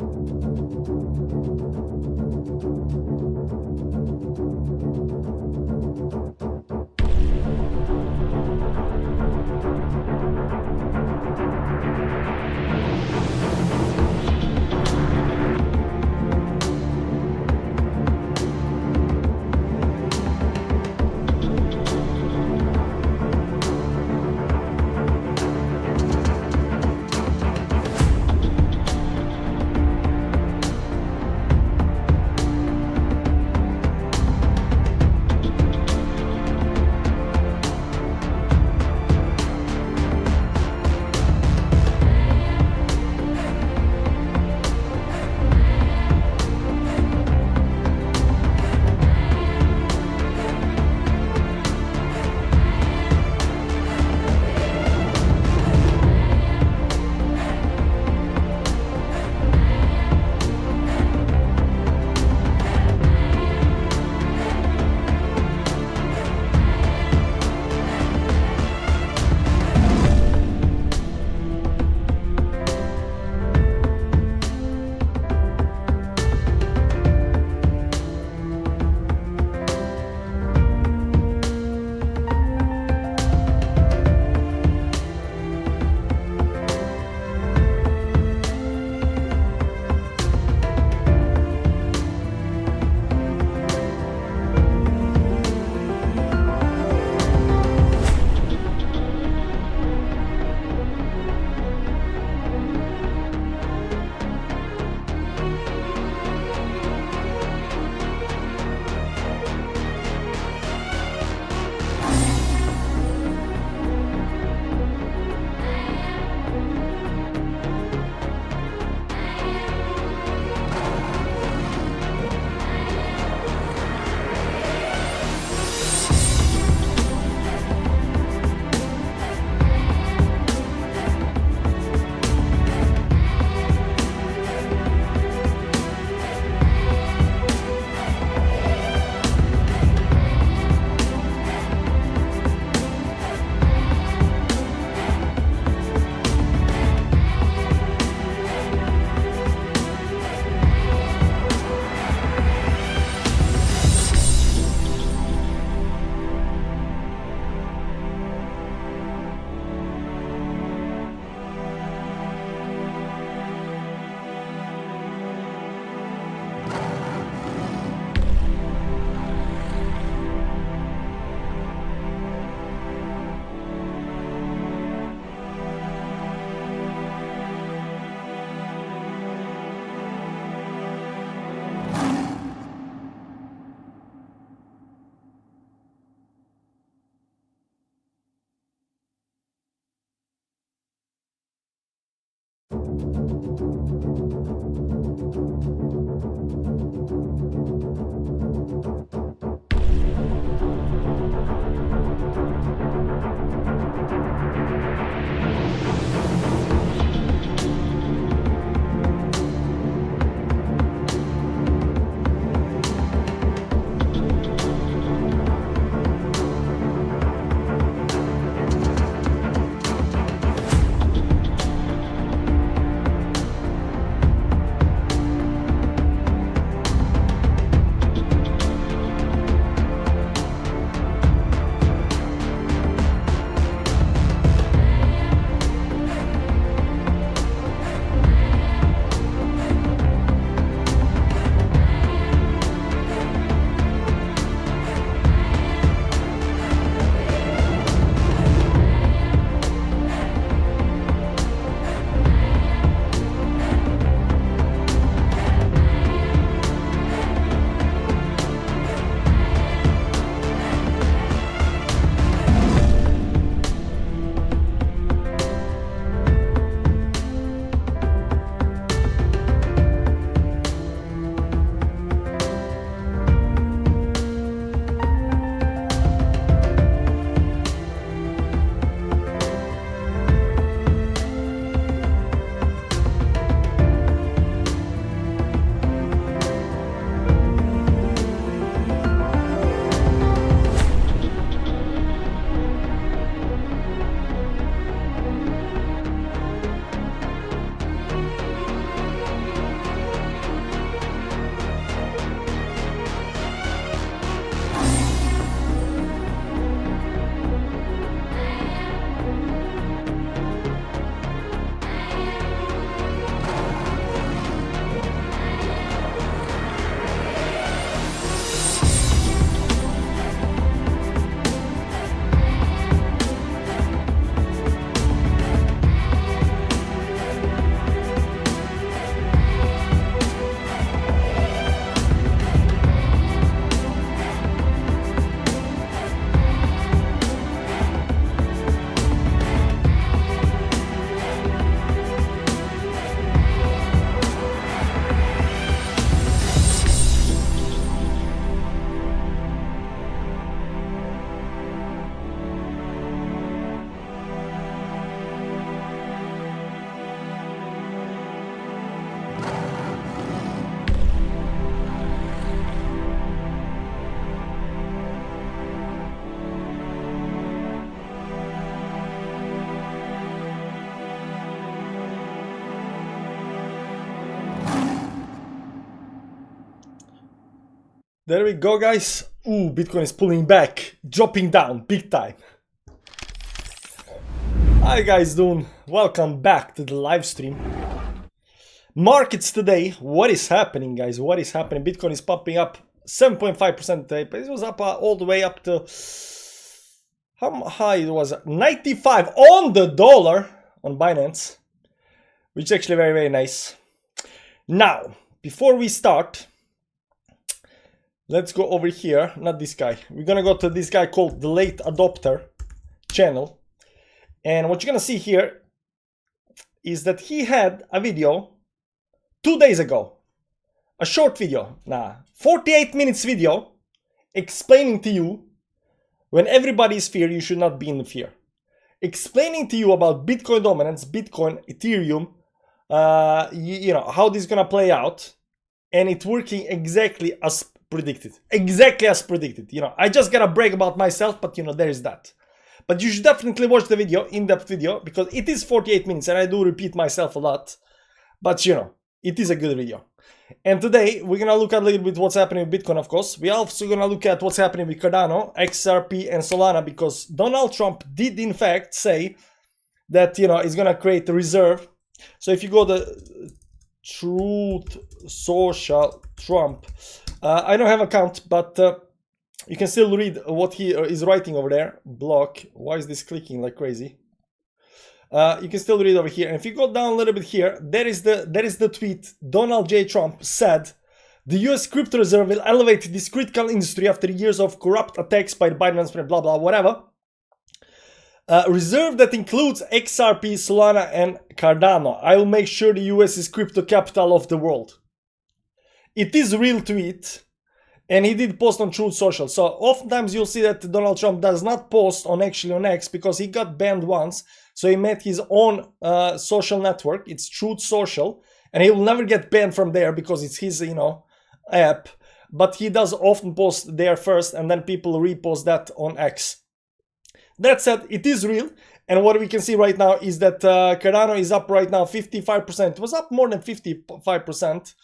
ค There we go, guys. Ooh, Bitcoin is pulling back, dropping down big time. How you guys doing? Welcome back to the live stream. Markets today, what is happening, guys? What is happening? Bitcoin is popping up 7.5% today, but it was up all the way up to, how high it was? 95 on the dollar on Binance, which is actually very, very nice. Now, before we start, let's go over here. Not this guy. We're gonna go to this guy called the Late Adopter channel. And what you're gonna see here is that he had a video 2 days ago. A short video, 48 minutes video explaining to you when everybody is fear, you should not be in fear. Explaining to you about Bitcoin dominance, Bitcoin, Ethereum, you know, how this is gonna play out, and it's working exactly as predicted. Exactly as predicted. You know, I just gotta brag about myself, but you know, there is that. But you should definitely watch the video, in-depth video, because it is 48 minutes, and I do repeat myself a lot. But you know, it is a good video. And today, we're gonna look at a little bit what's happening with Bitcoin, of course. We're also gonna look at what's happening with Cardano, XRP, and Solana, because Donald Trump did in fact say that, you know, he's gonna create a reserve. So if you go to Truth Social Trump, I don't have an account, but you can still read what he is writing over there. Block. Why is this clicking like crazy? You can still read over here. And if you go down a little bit here, there is the tweet. Donald J. Trump said, the US crypto reserve will elevate this critical industry after years of corrupt attacks by the Biden administration, blah, blah, whatever. Reserve that includes XRP, Solana, and Cardano. I will make sure the US is crypto capital of the world. It is a real tweet. And he did post on Truth Social. So oftentimes you'll see that Donald Trump does not post on X because he got banned once. So he made his own social network. It's Truth Social. And he will never get banned from there because it's his, you know, app. But he does often post there first, and then people repost that on X. That said, it is real. And what we can see right now is that Cardano is up right now 55%. It was up more than 55%.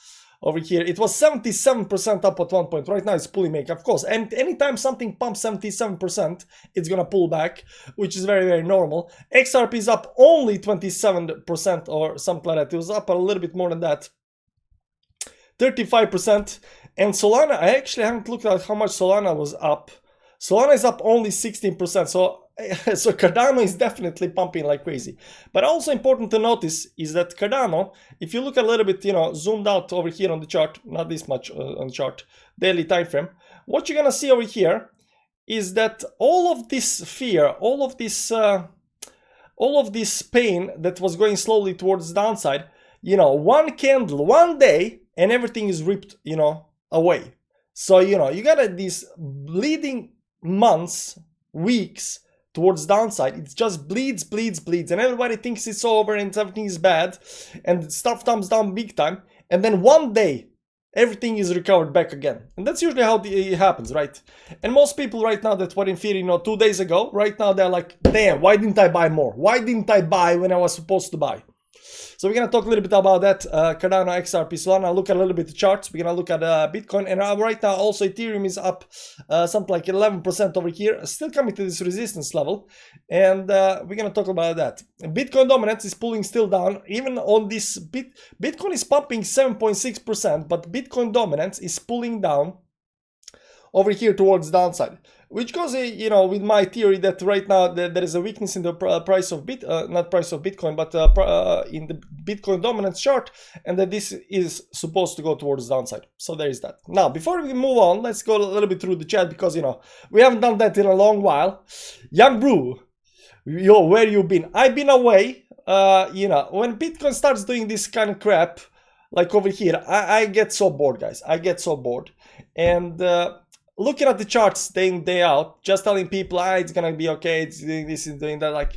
Over here, it was 77% up at one point. Right now, it's pulling back, of course. And anytime something pumps 77%, it's gonna pull back, which is very, very normal. XRP is up only 27% or something like that. It was up a little bit more than that. 35%. And Solana, I actually haven't looked at how much Solana was up. Solana is up only 16%. So Cardano is definitely pumping like crazy. But also important to notice is that Cardano, if you look a little bit, you know, zoomed out over here on the chart, not this much on the chart, daily time frame, what you're gonna see over here is that all of this fear, all of this pain that was going slowly towards the downside, you know, one candle, one day, and everything is ripped, you know, away. So, you know, you got these bleeding months, weeks, towards downside. It just bleeds, and everybody thinks it's over and everything is bad, and stuff comes down big time, and then one day everything is recovered back again. And that's usually how it happens, right? And most people right now that were in fear, you know, 2 days ago, right now they're like, damn, why didn't I buy more? Why didn't I buy when I was supposed to buy? So we're going to talk a little bit about that, Cardano, XRP, Solana, look at a little bit of charts. We're going to look at Bitcoin, and right now also Ethereum is up something like 11% over here, still coming to this resistance level, and we're going to talk about that. Bitcoin dominance is pulling still down, even on this, Bitcoin is pumping 7.6%, but Bitcoin dominance is pulling down over here towards downside, which goes, you know, with my theory that right now there is a weakness in the price of not price of Bitcoin, but in the Bitcoin dominance chart, and that this is supposed to go towards downside. So there is that. Now, before we move on, let's go a little bit through the chat, because, you know, we haven't done that in a long while. Young Brew, yo, where you been? I've been away. You know, when Bitcoin starts doing this kind of crap, like over here, I get so bored, guys. I get so bored. And looking at the charts day in, day out, just telling people, it's gonna be okay, it's doing this and doing that, like,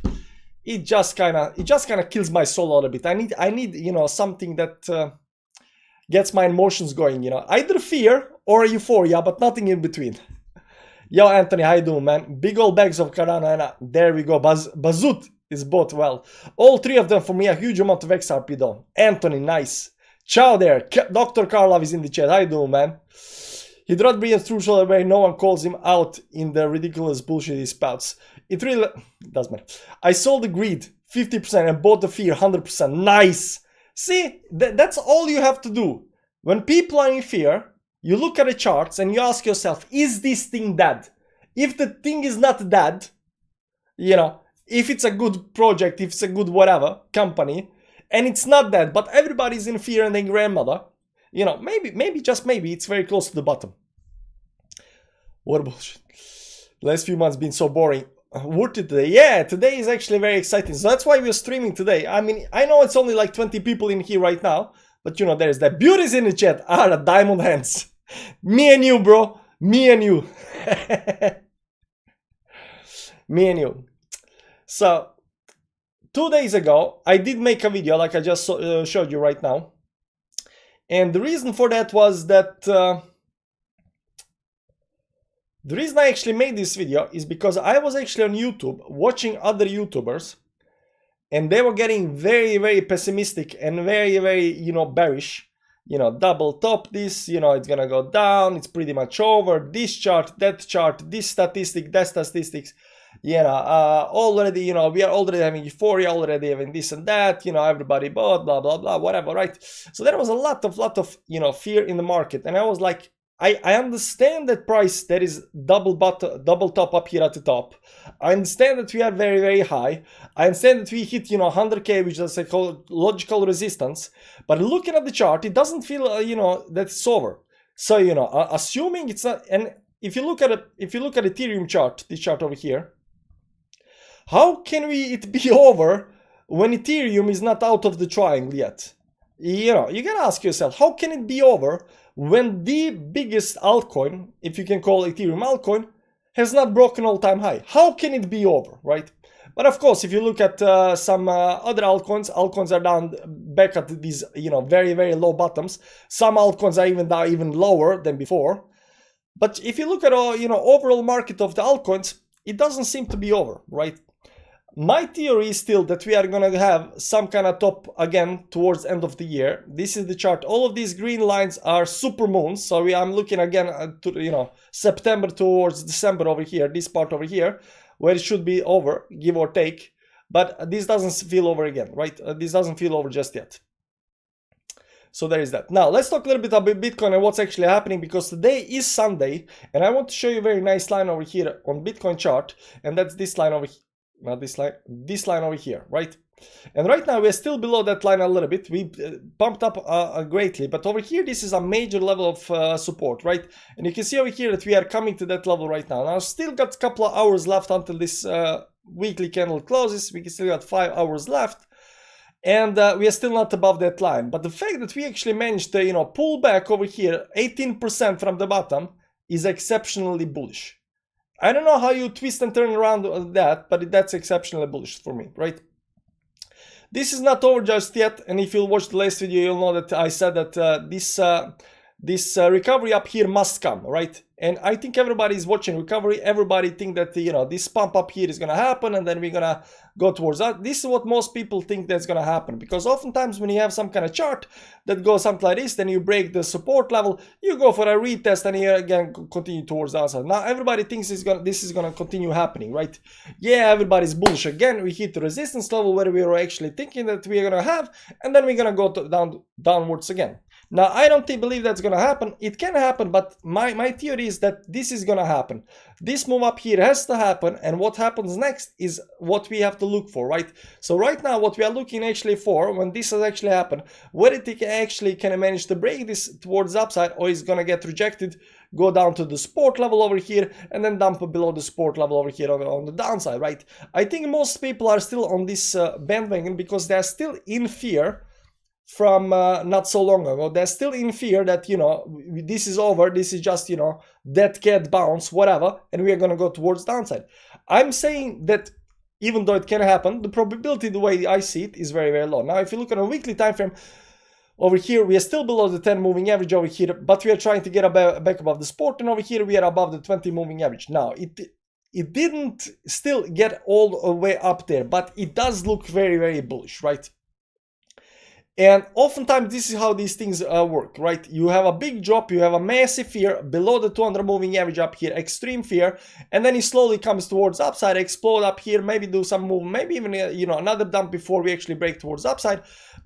it just kind of kills my soul a little bit. I need, you know, something that gets my emotions going, you know, either fear or euphoria, but nothing in between. Yo, Anthony, how you doing, man? Big old bags of Cardano, and there we go. Bazoot is bought well. All three of them for me, a huge amount of XRP though. Anthony, nice. Ciao there. Dr. Karlov is in the chat. How you doing, man? He'd rather be a true shadow where no one calls him out in the ridiculous bullshit he spouts. It really doesn't matter. I sold the greed 50% and bought the fear 100%. Nice. See, that's all you have to do. When people are in fear, you look at the charts and you ask yourself, is this thing dead? If the thing is not dead, you know, if it's a good project, if it's a good whatever company, and it's not dead, but everybody's in fear and their grandmother, you know, maybe, just maybe, it's very close to the bottom. What bullshit. Last few months been so boring. Worth it today? Yeah, today is actually very exciting. So that's why we're streaming today. I mean, I know it's only like 20 people in here right now, but you know, there's the beauties in the chat. Ah, the diamond hands. Me and you, bro. Me and you. Me and you. So, 2 days ago, I did make a video like I just showed you right now. And the reason for that was that the reason I actually made this video is because I was actually on YouTube watching other YouTubers and they were getting very, very pessimistic and very, very, you know, bearish. You know, double top this, you know, it's gonna go down, it's pretty much over, this chart, that chart, this statistic, that statistics. You know, already, you know, we are already having euphoria, already having this and that, you know, everybody bought, blah, blah, blah, whatever, right? So there was a lot of, you know, fear in the market. And I was like, I understand that price, there is double top up here at the top. I understand that we are very, very high. I understand that we hit, you know, 100K, which is a logical resistance. But looking at the chart, it doesn't feel, you know, that it's over. So, you know, assuming it's not, and if you look at Ethereum chart, this chart over here, how can it be over when Ethereum is not out of the triangle yet? You know, you gotta ask yourself, how can it be over when the biggest altcoin, if you can call Ethereum altcoin, has not broken all-time high? How can it be over, right? But of course, if you look at some other altcoins are down back at these, you know, very, very low bottoms. Some altcoins are even down even lower than before. But if you look at, you know, overall market of the altcoins, it doesn't seem to be over, right? My theory is still that we are going to have some kind of top again towards the end of the year. This is the chart. All of these green lines are super moons. So I'm looking again to, you know, September towards December over here, this part over here, where it should be over, give or take. But this doesn't feel over again, right? This doesn't feel over just yet. So there is that. Now, let's talk a little bit about Bitcoin and what's actually happening, because today is Sunday, and I want to show you a very nice line over here on Bitcoin chart, and that's this line over here. Not this line over here, right? And right now we're still below that line a little bit. We bumped up greatly, but over here this is a major level of support, right? And you can see over here that we are coming to that level right now. Now still got a couple of hours left until this weekly candle closes. We can still got 5 hours left, and we are still not above that line. But the fact that we actually managed to, you know, pull back over here 18% from the bottom is exceptionally bullish. I don't know how you twist and turn around that, but that's exceptionally bullish for me, right? This is not over just yet, and if you'll watch the last video, you'll know that I said that this recovery up here must come, right? And I think everybody is watching recovery. Everybody think that, you know, this pump up here is going to happen, and then we're going to go towards that. This is what most people think that's going to happen, because oftentimes when you have some kind of chart that goes something like this, then you break the support level, you go for a retest, and you again continue towards the outside. Now everybody thinks this is going to continue happening, right? Yeah, everybody's bullish again. We hit the resistance level where we were actually thinking that we are going to have, and then we're going to go downwards again. Now, I don't believe that's going to happen. It can happen, but my theory is that this is going to happen. This move up here has to happen, and what happens next is what we have to look for, right? So right now, what we are looking actually for, when this has actually happened, whether it actually can manage to break this towards the upside, or is going to get rejected, go down to the support level over here, and then dump below the support level over here on the downside, right? I think most people are still on this bandwagon because they're still in fear from not so long ago. They're still in fear that, you know, this is over, this is just, you know, dead cat bounce, whatever, and we are going to go towards downside. I'm saying that even though it can happen, the probability, the way I see it, is very, very low. Now, if you look at a weekly time frame, over here we are still below the 10 moving average over here, but we are trying to get back above the support, and over here we are above the 20 moving average. Now, it didn't still get all the way up there, but it does look very, very bullish, right? And oftentimes this is how these things work, right? You have a big drop, you have a massive fear below the 200 moving average up here, extreme fear, and then it slowly comes towards upside, explode up here, maybe do some move, maybe even another dump before we actually break towards upside.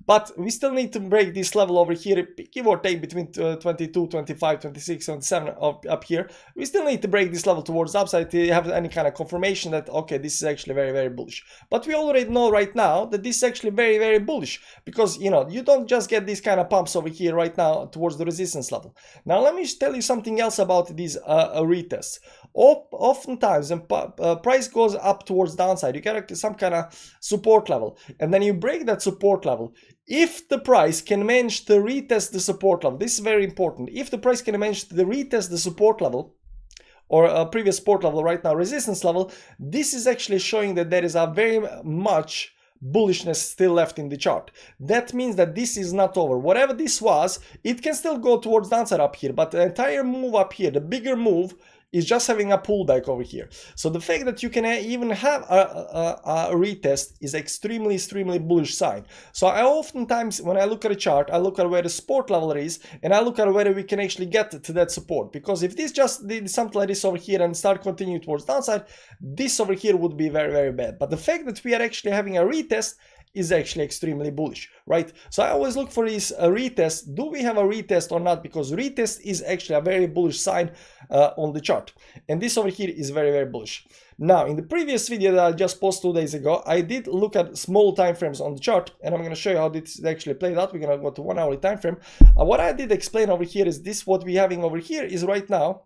But we still need to break this level over here, give or take between 22, 25, 26, 27 up here. We still need to break this level towards upside to have any kind of confirmation that, okay, this is actually very, very bullish. But we already know right now that this is actually very, very bullish, because, you don't just get these kind of pumps over here right now towards the resistance level. Now, let me tell you something else about these retests. Oftentimes, when price goes up towards downside, you get some kind of support level, and then you break that support level. If the price can manage to retest the support level, this is very important. If the price can manage to retest the support level, or a previous support level right now, resistance level, this is actually showing that there is a very much bullishness still left in the chart. That means that this is not over. Whatever this was, it can still go towards downside up here, but the entire move up here, the bigger move, is just having a pullback over here. So the fact that you can even have a retest is extremely bullish sign. So I oftentimes, when I look at a chart, I look at where the support level is, and I look at whether we can actually get to that support. Because if this just did something like this over here and start continuing towards downside, this over here would be very bad. But the fact that we are actually having a retest is actually extremely bullish, right? So I always look for this retest. Do we have a retest or not? Because retest is actually a very bullish sign on the chart. And this over here is very bullish. Now, in the previous video that I just posted 2 days ago, I did look at small time frames on the chart, and I'm going to show you how this actually played out. We're going to go to 1 hourly time frame. What I did explain over here is this: what we're having over here is right now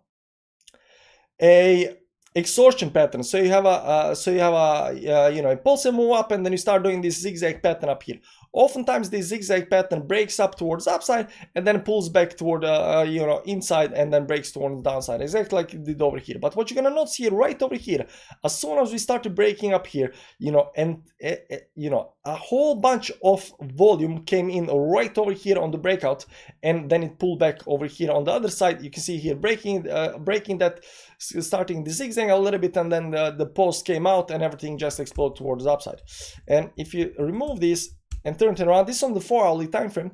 a extortion pattern. So you have a impulsive move up, and then you start doing this zigzag pattern up here. Oftentimes this zigzag pattern breaks up towards upside and then pulls back toward inside, and then breaks toward the downside, exactly like it did over here. But what you're gonna notice here, right over here, as soon as we started breaking up here, a whole bunch of volume came in right over here on the breakout, and then it pulled back over here on the other side. You can see here breaking that, starting the zigzag a little bit, and then the post came out and everything just exploded towards the upside. And if you remove this and turn it around, this on the 4 hourly time frame,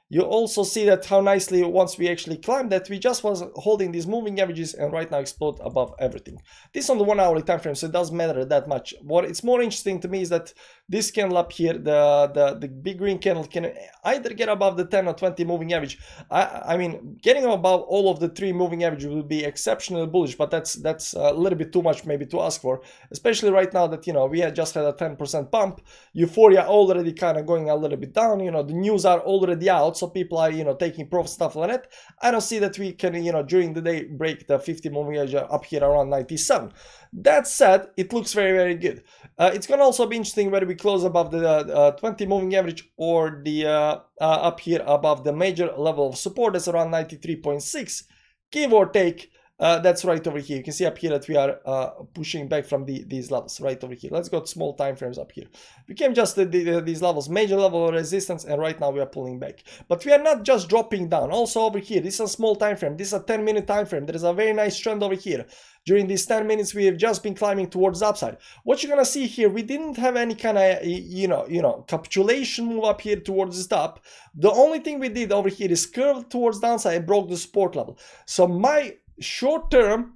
you also see that how nicely, once we actually climbed that, we just was holding these moving averages and right now explode above everything. This on the 1 hourly time frame, so it doesn't matter that much. What it's more interesting to me is that this candle up here, the big green candle, can either get above the 10 or 20 moving average. I mean, getting above all of the 3 moving averages will be exceptionally bullish, but that's a little bit too much maybe to ask for, especially right now that we had just had a 10% pump. Euphoria already kind of going a little bit down. The news are already out, so people are taking profit, stuff like that. I don't see that we can during the day break the 50 moving average up here around 97. That said, it looks very good. It's gonna also be interesting whether we close above the 20 moving average or the up here above the major level of support. That's around 93.6, give or take. That's right over here. You can see up here that we are pushing back from these levels right over here. Let's go to small time frames up here. We came just these levels, major level of resistance, and right now we are pulling back. But we are not just dropping down. Also over here, this is a small time frame. This is a 10-minute time frame. There is a very nice trend over here. During these 10 minutes, we have just been climbing towards the upside. What you're gonna see here, we didn't have any kind of capitulation move up here towards the top. The only thing we did over here is curve towards downside and broke the support level. So my short term,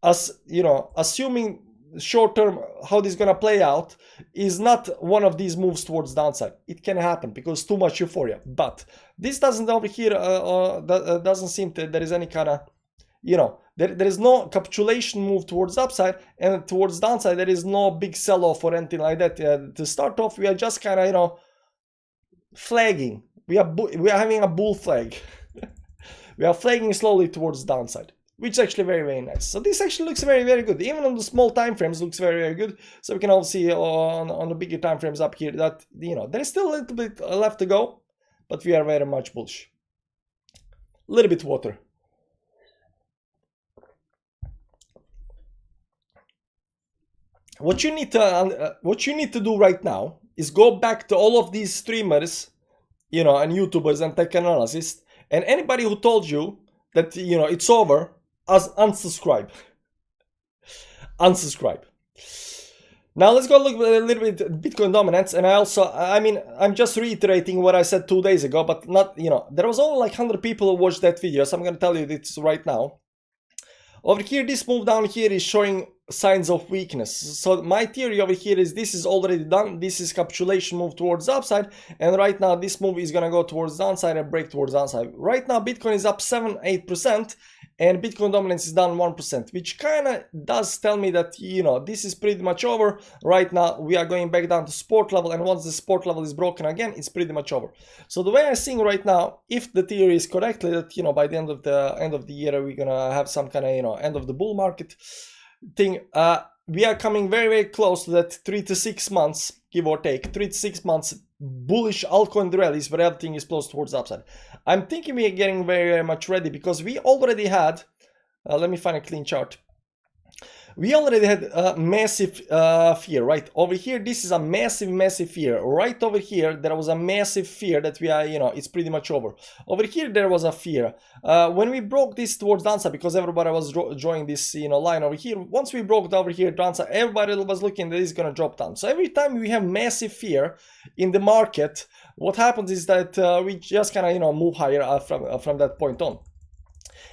assuming short term how this is gonna play out, is not one of these moves towards downside. It can happen because too much euphoria, but this doesn't over here doesn't seem that there is any kind of there is no capitulation move towards upside, and towards downside there is no big sell-off or anything like that. To start off, we are just kind of flagging. We are having a bull flag. We are flagging slowly towards downside, which is actually very nice. So this actually looks very good. Even on the small time frames, looks very good. So we can also see on the bigger time frames up here that there is still a little bit left to go, but we are very much bullish. A little bit water. What you need to do right now is go back to all of these streamers, and YouTubers and tech analysts, and anybody who told you that it's over, unsubscribe. Unsubscribe. Now let's go look a little bit at Bitcoin dominance, and I'm just reiterating what I said 2 days ago, but not, there was only like 100 people who watched that video, so I'm gonna tell you this right now. Over here, this move down here is showing signs of weakness. So my theory over here is this is already done. This is capitulation move towards the upside, and right now this move is gonna go towards the downside and break towards the downside. Right now Bitcoin is up 7-8%, and Bitcoin dominance is down 1%, which kind of does tell me that, this is pretty much over. Right now we are going back down to support level, and once the support level is broken again, it's pretty much over. So the way I'm seeing right now, if the theory is correctly that, by the end of the year we're gonna have some kind of, end of the bull market thing, we are coming very, very close to that 3 to 6 months, give or take, 3 to 6 months bullish altcoin rallies where everything is close towards the upside. I'm thinking we are getting very, very much ready, because we already had, let me find a clean chart. We already had a massive fear, right? Over here, this is a massive, massive fear. Right over here, there was a massive fear that we are, it's pretty much over. Over here, there was a fear. When we broke this towards downside, because everybody was drawing this, line over here, once we broke over here downside, everybody was looking that it's going to drop down. So every time we have massive fear in the market, what happens is that we just kind of, move higher from that point on.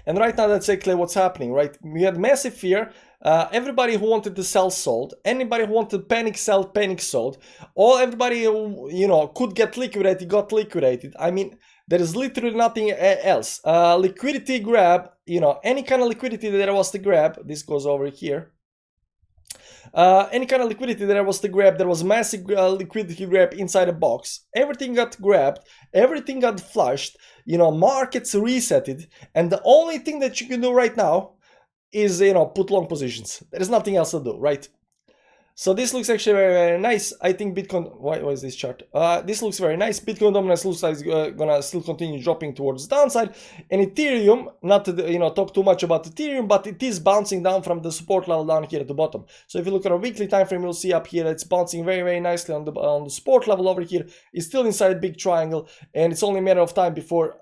And right now, that's exactly what's happening, right? We had massive fear. Everybody who wanted to sell sold. Anybody who wanted to panic sell, panic sold. Everybody who, could get liquidated, got liquidated. I mean, there is literally nothing else. Liquidity grab, any kind of liquidity that there was to grab. This goes over here. Any kind of liquidity that there was to grab, there was massive liquidity grab inside a box. Everything got grabbed, everything got flushed, markets resetted, and the only thing that you can do right now is, put long positions. There is nothing else to do, right? So this looks actually very, very nice. I think Bitcoin, why is this chart? This looks very nice. Bitcoin dominance looks like it's gonna still continue dropping towards the downside. And Ethereum, not to talk too much about Ethereum, but it is bouncing down from the support level down here at the bottom. So if you look at a weekly time frame, you'll see up here it's bouncing very, very nicely on the support level over here. It's still inside big triangle, and it's only a matter of time before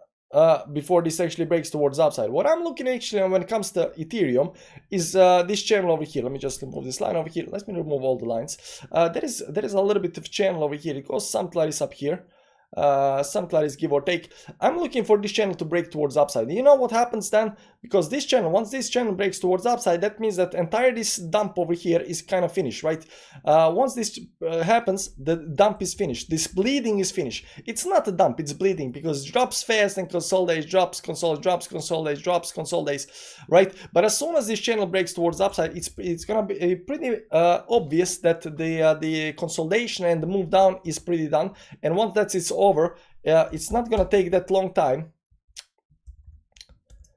this actually breaks towards the upside. What I'm looking actually when it comes to Ethereum is this channel over here. Let me just remove this line over here. Let me remove all the lines. There is a little bit of channel over here. It goes some claris up here. Some claris give or take. I'm looking for this channel to break towards upside. You know what happens then? Because this channel, once this channel breaks towards upside, that means that entire this dump over here is kind of finished, right? Once this happens, the dump is finished. This bleeding is finished. It's not a dump, it's bleeding, because it drops fast and consolidates, drops, consolidates, drops, consolidates, right? But as soon as this channel breaks towards upside, it's gonna be pretty obvious that the consolidation and the move down is pretty done. And once it's over, it's not gonna take that long time.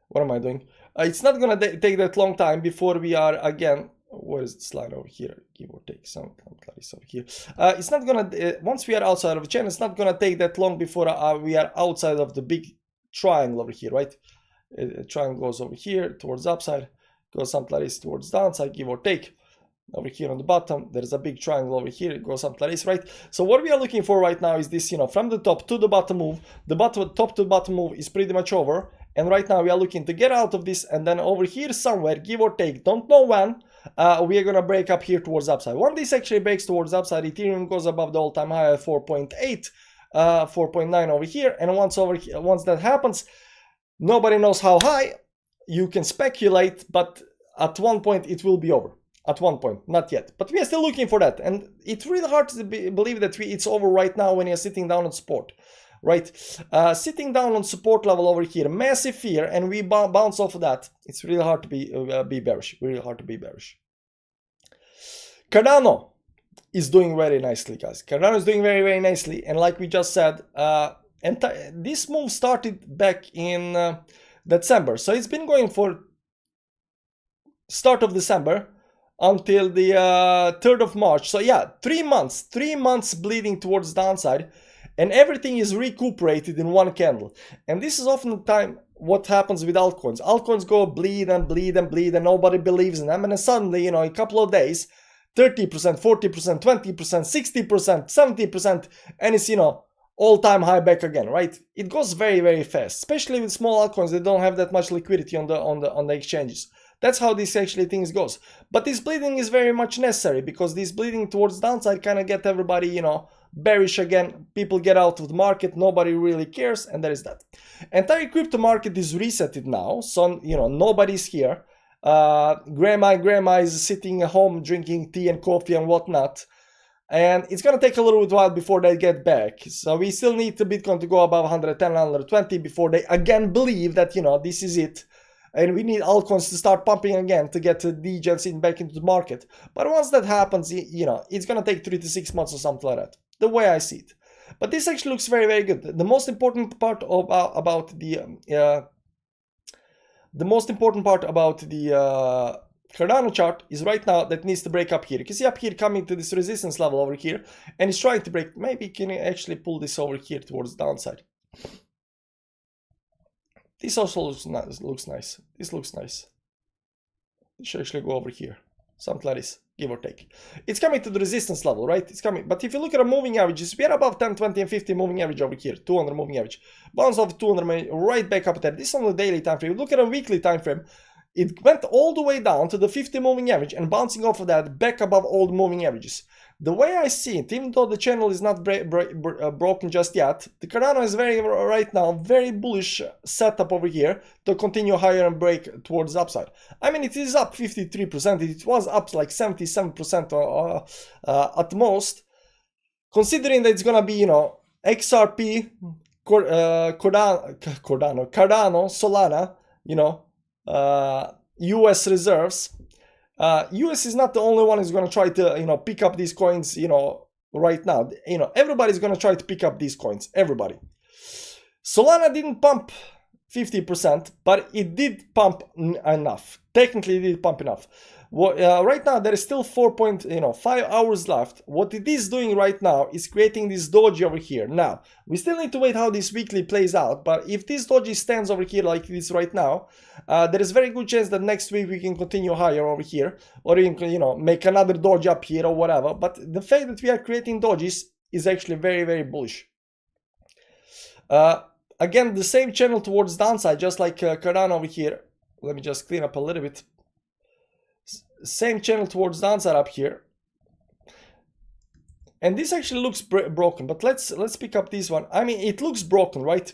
What am I doing? It's not gonna take that long time before we are again. Where is this line over here? Give or take some claris over here. It's not gonna once we are outside of the channel, it's not gonna take that long before we are outside of the big triangle over here, right? Triangle goes over here towards the upside, goes some claris towards downside, give or take. Over here on the bottom, there's a big triangle over here. It goes up like this, right? So what we are looking for right now is this, from the top to the bottom move. The top to bottom move is pretty much over. And right now we are looking to get out of this, and then over here somewhere, give or take, don't know when, we are going to break up here towards upside. When this actually breaks towards upside, Ethereum goes above the all-time high at 4.8, 4.9 over here. And once that happens, nobody knows how high. You can speculate, but at one point it will be over. At one point, not yet, but we are still looking for that, and it's really hard to believe that it's over right now when you're sitting down on support, right? Sitting down on support level over here, massive fear, and we bounce off of that. It's really hard to be bearish. Really hard to be bearish. Cardano is doing very nicely, guys. Cardano is doing very, very nicely, and like we just said, this move started back in December, so it's been going for start of December until the 3rd of March. So yeah, 3 months bleeding towards downside, and everything is recuperated in one candle. And this is often the time what happens with altcoins. Altcoins go bleed and bleed and bleed, and nobody believes in them, and then suddenly, in a couple of days, 30%, 40%, 20%, 60%, 70%, and it's, all-time high back again, right? It goes very, very fast, especially with small altcoins that don't have that much liquidity on the exchanges. That's how this actually things goes. But this bleeding is very much necessary, because this bleeding towards downside kind of get everybody, you know, bearish again. People get out of the market, nobody really cares, and that is that. Entire crypto market is resetted now, so you know, nobody's here. Grandma is sitting at home drinking tea and coffee and whatnot, and it's gonna take a little bit while before they get back. So we still need the Bitcoin to go above 110, 120 before they again believe that, you know, this is it. And we need altcoins to start pumping again to get the degens in back into the market. But once that happens, you know, it's gonna take 3 to 6 months or something like that, the way I see it. But this actually looks very, very good. The most important part about the Cardano chart is right now that needs to break up here. You can see up here coming to this resistance level over here, and it's trying to break. Maybe can actually pull this over here towards the downside. This also looks nice. This looks nice. It should actually go over here. Something like this, give or take. It's coming to the resistance level, right? It's coming. But if you look at the moving averages, we are above 10, 20, and 50 moving average over here. 200 moving average. Bounce off 200, right back up there. This is on the daily time frame. Look at a weekly time frame. It went all the way down to the 50 moving average and bouncing off of that back above all the moving averages. The way I see it, even though the channel is not broken just yet, the Cardano is right now very bullish setup over here to continue higher and break towards the upside. I mean, it is up 53%. It was up like 77% at most. Considering that it's gonna be, you know, XRP, Cardano, Solana, you know, US reserves. US is not the only one who's going to try to, you know, pick up these coins, you know, right now. You know, everybody's going to try to pick up these coins. Everybody. Solana didn't pump 50%, but it did pump enough. Technically, it did pump enough. Right now, there is still 4.5 hours left. What it is doing right now is creating this doji over here. Now, we still need to wait how this weekly plays out, but if this doji stands over here like this right now, there is very good chance that next week we can continue higher over here, or you can, you know, make another doji up here or whatever. But the fact that we are creating dojis is actually very, very bullish. Again, the same channel towards downside, just like Cardano over here. Let me just clean up a little bit. Same channel towards downside up here, and this actually looks broken. But let's pick up this one. I mean, it looks broken, right?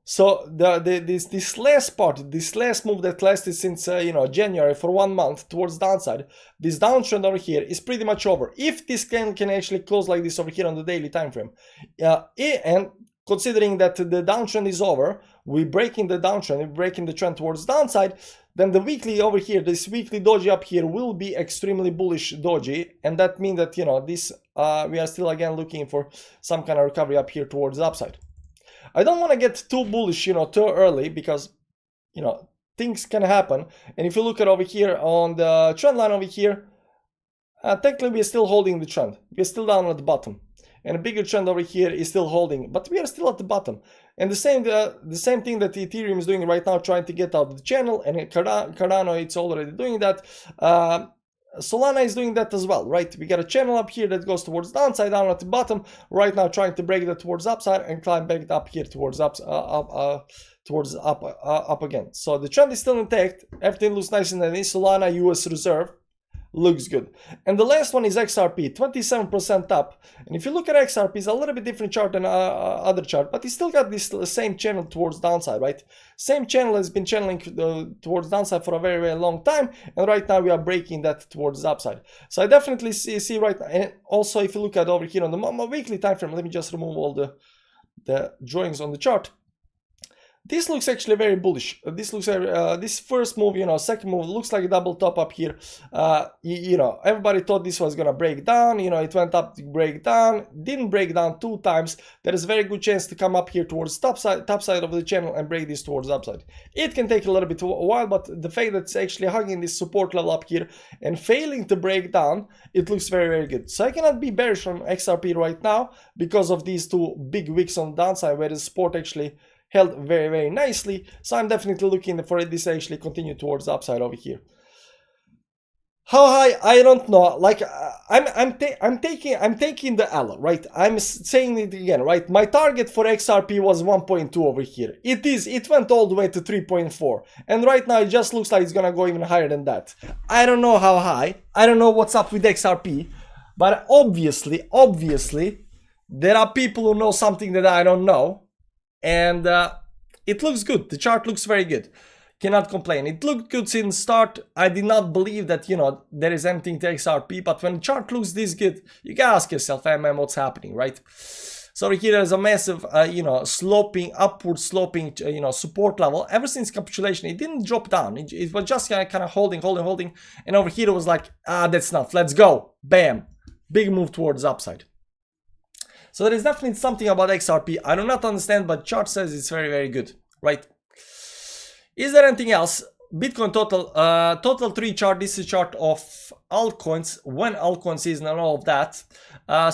So this last part, this last move that lasted since you know, January for 1 month towards downside, this downtrend over here is pretty much over. If this can actually close like this over here on the daily time frame, and considering that the downtrend is over, we're breaking the downtrend, we're breaking the trend towards downside, then the weekly over here, this weekly doji up here will be extremely bullish doji, and that means that, you know, this we are still again looking for some kind of recovery up here towards the upside. I don't want to get too bullish, you know, too early, because, you know, things can happen. And if you look at over here on the trend line over here, technically we are still holding the trend. We are still down at the bottom. And a bigger trend over here is still holding, but we are still at the bottom. And the same thing that Ethereum is doing right now, trying to get out of the channel, and Cardano, it's already doing that. Solana is doing that as well, right? We got a channel up here that goes towards downside, down at the bottom, right now trying to break that towards upside and climb back up here towards up again. So the trend is still intact. Everything looks nice and nice. Solana US reserve looks good. And the last one is XRP, 27% up. And if you look at XRP, it's a little bit different chart than other chart, but it's still got this same channel towards downside, right? Same channel has been channeling towards downside for a very, very long time, and right now we are breaking that towards the upside. So I definitely see right now. And also, if you look at over here on the weekly time frame, let me just remove all the drawings on the chart. This looks actually very bullish. This looks this first move, you know, second move looks like a double top up here. You know, everybody thought this was gonna break down. You know, it went up to break down, didn't break down 2 times. There is a very good chance to come up here towards top side of the channel and break this towards upside. It can take a little bit of a while, but the fact that it's actually hugging this support level up here and failing to break down, it looks very, very good. So I cannot be bearish on XRP right now because of these 2 big wicks on the downside, where the support actually held very, very nicely. So I'm definitely looking for this actually continue towards the upside over here. How high? I don't know. Like I'm taking the L, right? I'm saying it again, right? My target for XRP was 1.2 over here. It went all the way to 3.4, and right now it just looks like it's gonna go even higher than that. I don't know how high. I don't know what's up with XRP, but obviously, there are people who know something that I don't know, and it looks good. The chart looks very good. Cannot complain. It looked good since start. I did not believe that, you know, there is anything to XRP, but when the chart looks this good, you gotta ask yourself, man, what's happening, right? So here there's a massive, you know, upward sloping, you know, support level. Ever since capitulation, it didn't drop down. It was just kind of holding. And over here it was like, that's enough. Let's go. Bam. Big move towards upside. So there is definitely something about XRP. I do not understand, but chart says it's very, very good, right? Is there anything else? Bitcoin total 3 chart. This is a chart of altcoins, when altcoin season and all of that.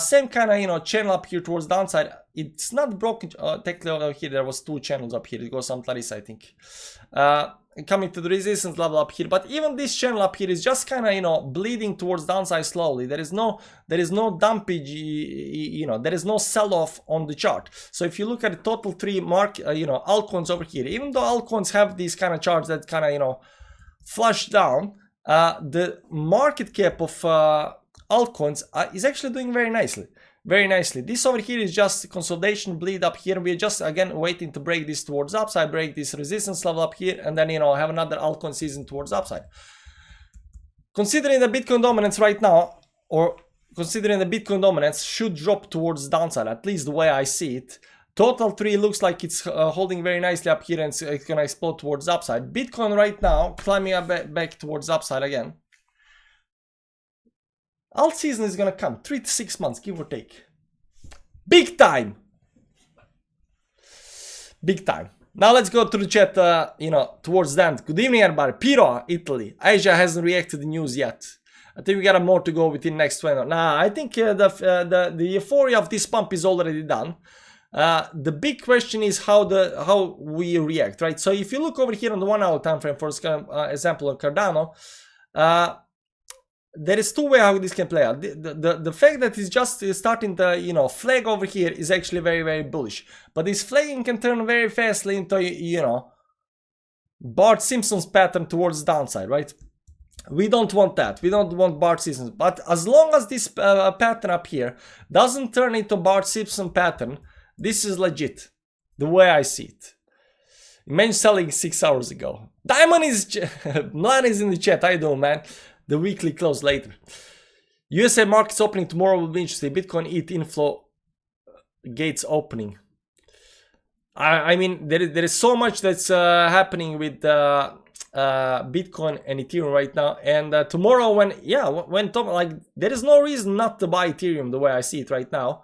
Same kind of, you know, channel up here towards downside. It's not broken. Technically over here there was 2 channels up here. It goes something like this, I think. Coming to the resistance level up here, but even this channel up here is just kind of, you know, bleeding towards downside slowly. There is no dumpage, you know, there is no sell-off on the chart. So if you look at the total 3 you know, altcoins over here, even though altcoins have these kind of charts that kind of, you know, flush down, the market cap of altcoins is actually doing very nicely. This over here is just consolidation bleed up here. We're just again waiting to break this towards upside, break this resistance level up here, and then, you know, have another altcoin season towards upside. Considering the Bitcoin dominance right now, or considering the Bitcoin dominance should drop towards downside, at least the way I see it. Total 3 looks like it's holding very nicely up here, and it's gonna explode towards upside. Bitcoin right now climbing up back towards upside again. Alt season is gonna come 3 to 6 months, give or take. Big time. Now let's go to the chat, you know, towards the end. Good evening, everybody. Piro, Italy. Asia hasn't reacted to the news yet. I think we got more to go within next 20. Nah, I think the euphoria of this pump is already done. The big question is how we react, right? So if you look over here on the 1 hour time frame, for example, on Cardano, there is 2 ways how this can play out. The fact that it's just starting to, you know, flag over here is actually very, very bullish. But this flagging can turn very fastly into, you know, Bart Simpson's pattern towards downside, right? We don't want that. We don't want Bart Simpson. But as long as this pattern up here doesn't turn into Bart Simpson pattern, this is legit. The way I see it. Imagine selling 6 hours ago. Diamond is Milan is in the chat. How you doing, man? The weekly close later. USA markets opening tomorrow will be interesting. Bitcoin ETH inflow gates opening. I mean, there is so much that's happening with Bitcoin and Ethereum right now. And tomorrow, like, there is no reason not to buy Ethereum the way I see it right now.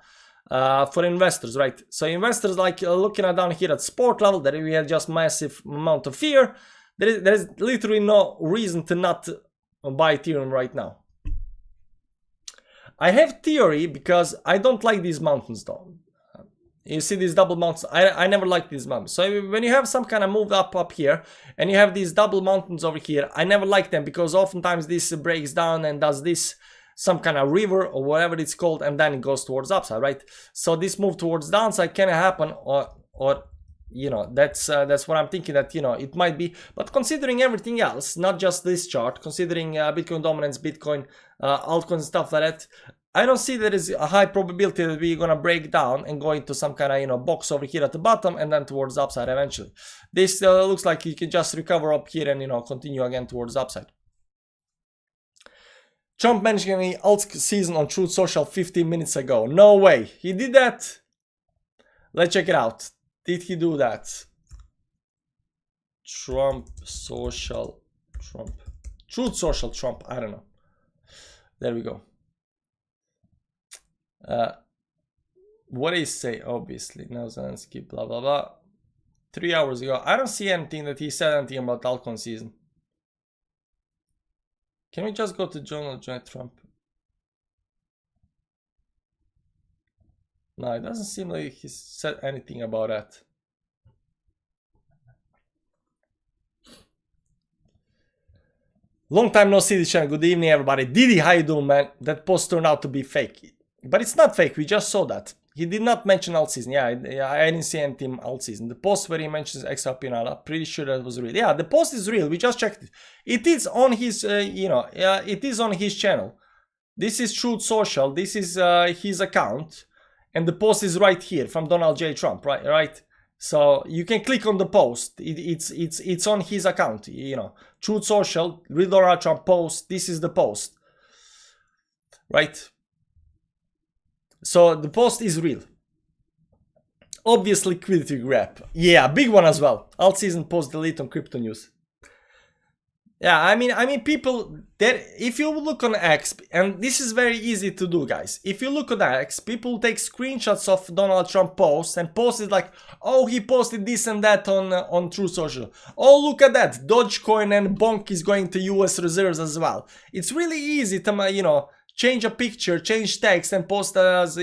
For investors, right? So investors, like, looking at down here at sport level, that we have just massive amount of fear. There is literally no reason to not buy Ethereum right now. I have theory because I don't like these mountains though. You see these double mountains, I never like these mountains. So when you have some kind of move up here and you have these double mountains over here, I never like them because oftentimes this breaks down and does this, some kind of river or whatever it's called, and then it goes towards upside, right? So this move towards downside can happen, or you know, that's what I'm thinking, that, you know, it might be. But considering everything else, not just this chart, considering Bitcoin dominance, Bitcoin altcoins, stuff like that, I don't see there is a high probability that we're gonna break down and go into some kind of, you know, box over here at the bottom and then towards upside eventually. This looks like you can just recover up here and, you know, continue again towards upside. Trump mentioning the alt season on Truth Social 15 minutes ago. No way. He did that. Let's check it out. Did he do that? Trump Social Trump. Truth Social Trump. I don't know. There we go. What did he say? Obviously. Now Zelensky, blah, blah, blah. 3 hours ago. I don't see anything that he said anything about altcoin season. Can we just go to Donald J. Trump? No, it doesn't seem like he said anything about that. Long time no see this channel. Good evening, everybody. Didi, how you doing, man? That post turned out to be fake. But it's not fake. We just saw that. He did not mention alt season. Yeah, I didn't see anything alt season. The post where he mentions extra pinata, pretty sure that was real. Yeah, the post is real. We just checked it. It is on his, it is on his channel. This is Truth Social. This is his account. And the post is right here from Donald J. Trump, right? So you can click on the post. It's on his account, Truth Social, real Donald Trump post. This is the post, right? So the post is real. Obvious liquidity grab. Yeah, big one as well. Alt season post delete on crypto news. Yeah, I mean, people that if you look on X, and this is very easy to do, guys. If you look on X, people take screenshots of Donald Trump posts and post it like, oh, he posted this and that on True Social. Oh, look at that, Dogecoin and Bonk is going to U.S. reserves as well. It's really easy to, change a picture, change text, and post as,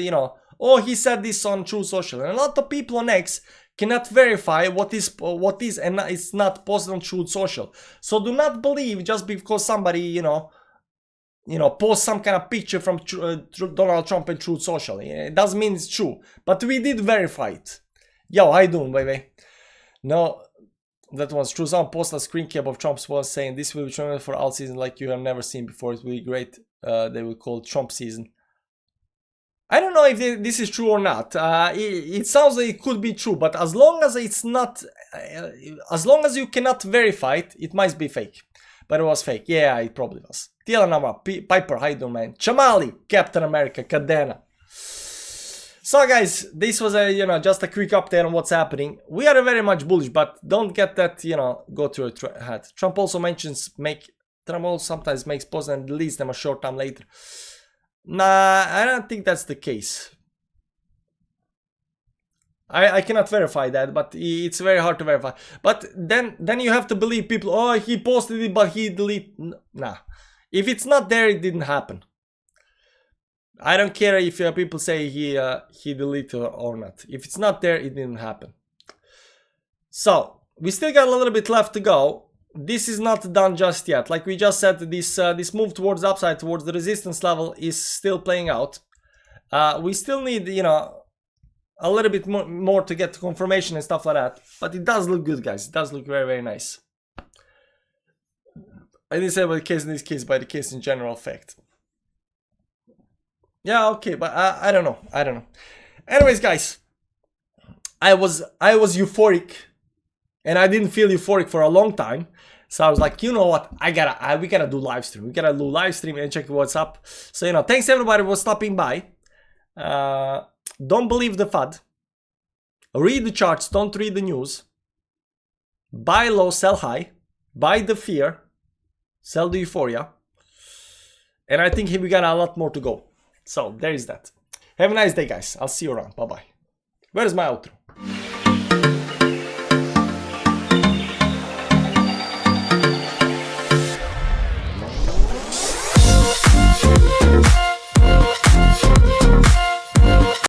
oh, he said this on True Social. And a lot of people on X cannot verify what is and it's not posted on Truth Social. So do not believe just because somebody posts some kind of picture from Donald Trump and Truth Social. It doesn't mean it's true, but we did verify it. Yo, how you doing, baby? No, that was true. Someone posted a screen cap of Trump's was saying this will be tremendous for alt season like you have never seen before. It will be great. They will call it Trump season. I don't know if this is true or not. It sounds like it could be true, but as long as it's not, as long as you cannot verify it, it might be fake. But it was fake. Yeah, it probably was. Tielanama, Piper, how you doing, man? Chamali, Captain America, Cadena. So guys, this was a, just a quick update on what's happening. We are very much bullish, but don't get that, go to your head. Trump also mentions Trump also sometimes makes posts and deletes them a short time later. Nah, I don't think that's the case. I cannot verify that, but it's very hard to verify. But then you have to believe people, oh, he posted it, but he deleted. Nah. If it's not there, it didn't happen. I don't care if people say he deleted or not. If it's not there, it didn't happen. So, we still got a little bit left to go. This is not done just yet. Like we just said, this move towards the upside, towards the resistance level is still playing out. We still need, a little bit more to get confirmation and stuff like that. But it does look good, guys. It does look very, very nice. I didn't say about the case in this case, by the case in general effect. Yeah, okay, but I don't know. I don't know. Anyways, guys, I was euphoric. And I didn't feel euphoric for a long time. So I was like, you know what? we gotta do live stream. We gotta do live stream and check what's up. So, thanks everybody for stopping by. Don't believe the FUD. Read the charts, don't read the news. Buy low, sell high. Buy the fear. Sell the euphoria. And I think we got a lot more to go. So, there is that. Have a nice day, guys. I'll see you around. Bye-bye. Where is my outro?